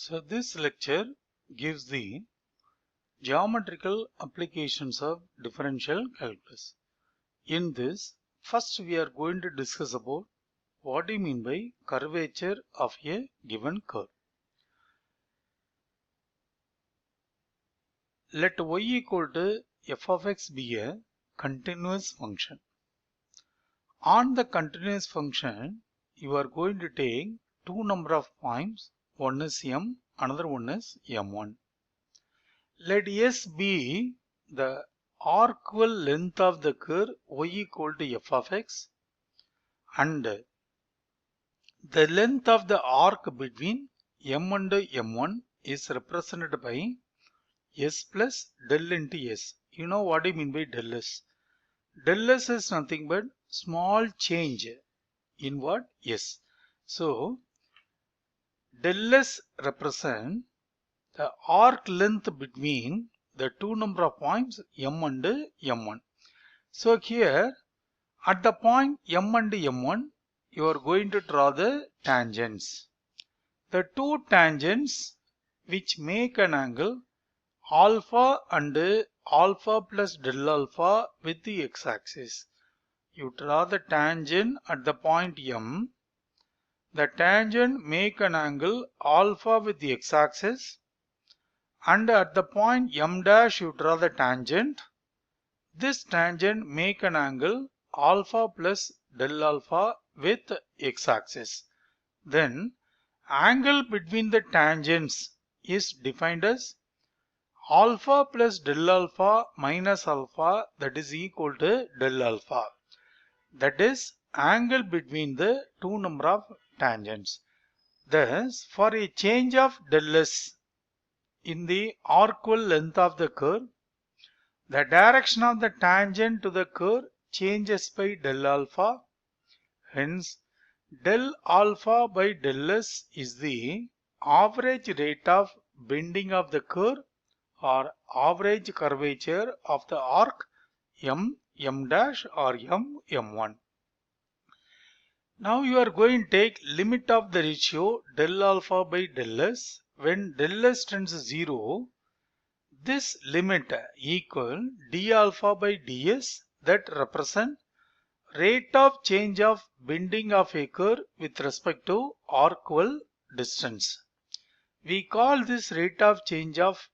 So this lecture gives the geometrical applications of differential calculus. In this, first we are going to discuss about what do you mean by curvature of a given curve. Let y equal to f of x be a continuous function. On the continuous function, you are going to take two number of points. One is m, another one is m1. Let S be the arcual length of the curve y equal to f of x, and the length of the arc between m and m1 is represented by s plus del into s. You know what I mean by del s. Del s is nothing but small change in what? S. So del s represent the arc length between the two number of points m and m1. So here at the point m and m1 you are going to draw the tangents. The two tangents which make an angle alpha and alpha plus del alpha with the x-axis. You draw the tangent at the point m. The tangent make an angle alpha with the x-axis, and at the point m dash you draw the tangent. This tangent make an angle alpha plus del alpha with x-axis. Then angle between the tangents is defined as alpha plus del alpha minus alpha, that is equal to del alpha. That is angle between the two number of tangents. Thus for a change of del s in the arcual length of the curve, the direction of the tangent to the curve changes by del alpha. Hence, del alpha by del s is the average rate of bending of the curve or average curvature of the arc m, m dash or m, m1. Now you are going to take limit of the ratio del alpha by del s. When del s tends to 0, this limit equal d alpha by ds, that represent rate of change of bending of a curve with respect to arcual distance. We call this rate of change of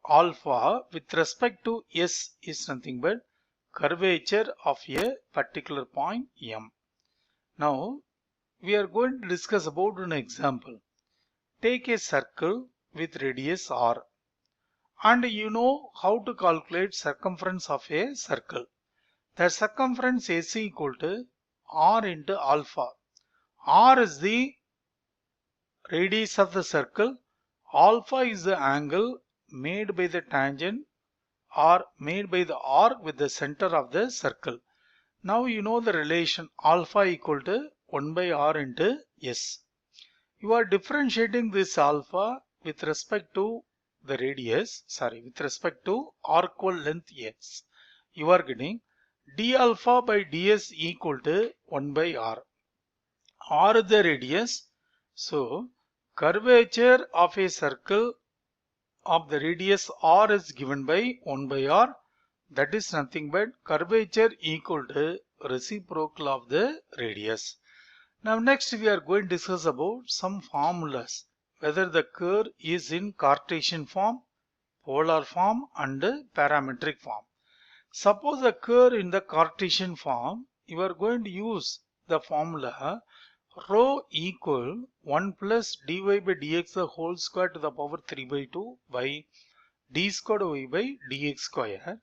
alpha with respect to s is nothing but curvature of a particular point m. Now we are going to discuss about an example. Take a circle with radius r, and you know how to calculate circumference of a circle. The circumference is equal to r into alpha. R is the radius of the circle. Alpha is the angle made by the tangent or made by the arc with the center of the circle. Now you know the relation alpha equal to 1 by r into s. You are differentiating this alpha with respect to the radius, with respect to arcual length s. You are getting d alpha by ds equal to 1 by r. R is the radius. So curvature of a circle of the radius r is given by 1 by r. That is nothing but curvature equal to reciprocal of the radius. Now next we are going to discuss about some formulas, whether the curve is in Cartesian form, polar form and parametric form. Suppose the curve in the Cartesian form, you are going to use the formula rho equal 1 plus dy by dx the whole square to the power 3 by 2 by d squared y by dx square.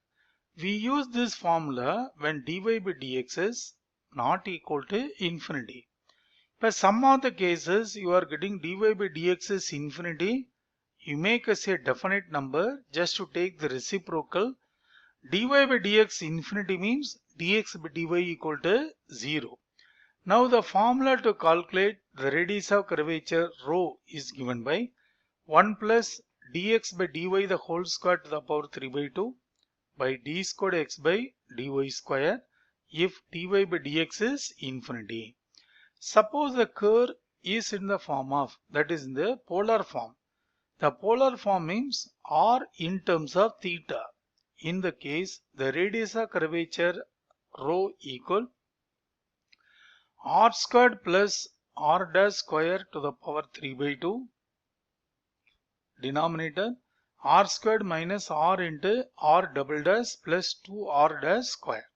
We use this formula when dy by dx is not equal to infinity. But some of the cases you are getting dy by dx is infinity, you make as a definite number just to take the reciprocal. Dy by dx infinity means dx by dy equal to 0. Now the formula to calculate the radius of curvature rho is given by 1 plus dx by dy the whole square to the power 3 by 2 by d squared x by dy square if dy by dx is infinity. Suppose the curve is in the form of, that is in the polar form. The polar form means r in terms of theta. In the case, the radius of curvature rho equal r squared plus r dash square to the power 3 by 2, denominator r squared minus r into r double dash plus 2r dash square.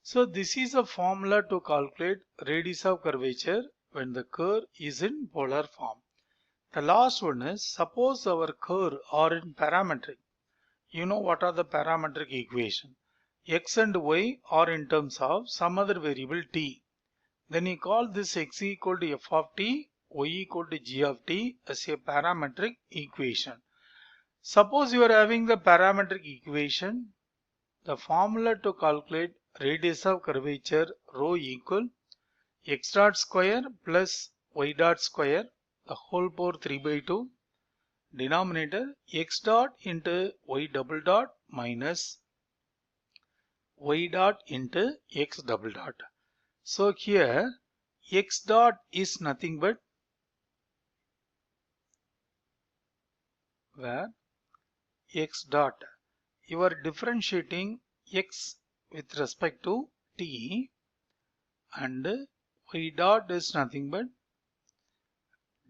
So this is a formula to calculate radius of curvature when the curve is in polar form. The last one is, suppose our curve are in parametric. You know what are the parametric equation? X and y are in terms of some other variable t. Then you call this x equal to f of t, y equal to g of t as a parametric equation. Suppose you are having the parametric equation, the formula to calculate radius of curvature rho equal x dot square plus y dot square the whole power 3 by 2, denominator x dot into y double dot minus y dot into x double dot. So here x dot is nothing but where x dot, you are differentiating x with respect to t, and y dot is nothing but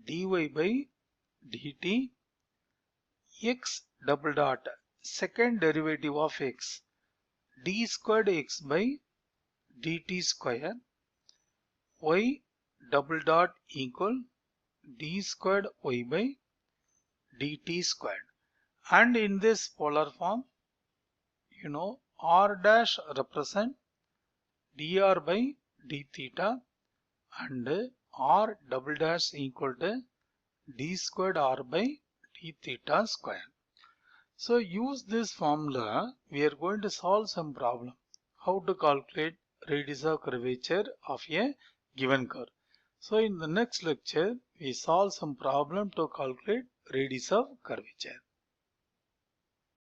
dy by dt x double dot, second derivative of x, d squared x by dt square, y double dot equal d squared y by dt squared. And in this polar form, you know, r dash represent dr by d theta and r double dash equal to d squared r by d theta square. So use this formula, we are going to solve some problem. How to calculate radius of curvature of a given curve. So in the next lecture, we solve some problem to calculate radius of curvature.